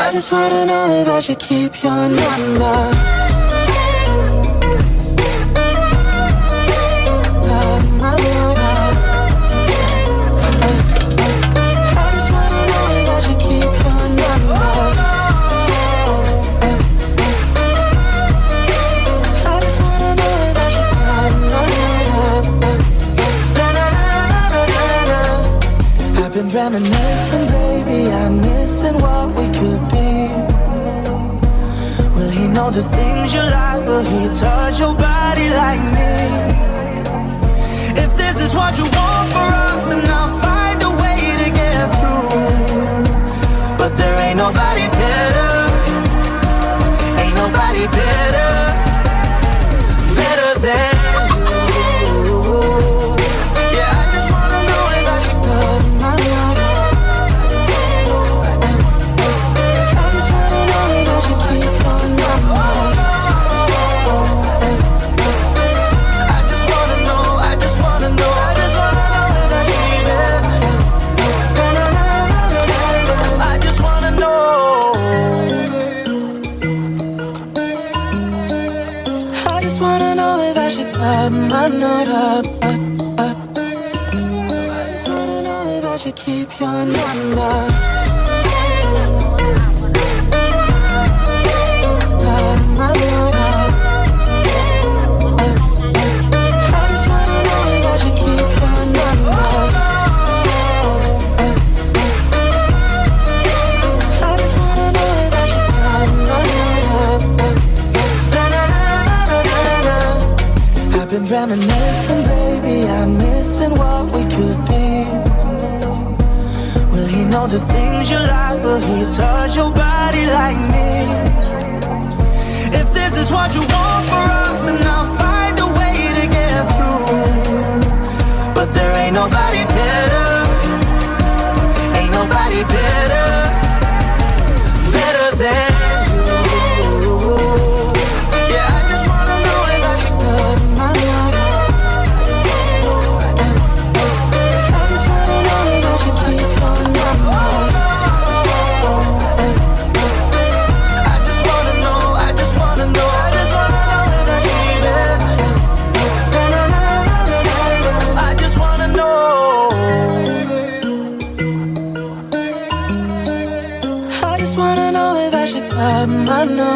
I just wanna know if I should keep your number. Been reminiscing, baby, I'm missing what we could be. Will he know the things you like? Will he touch your body like me? If this is what you want for us, then I'll find a way to get through. But there ain't nobody better. Ain't nobody better. Better than my number. I just wanna know if I should keep your number. Reminiscing, baby, I'm missing what we could be. Will he know the things you like? Will he touch your body like me? If this is what you want for us, then I'll find a way to get through. But there ain't nobody better. Ain't nobody better. Better than my number.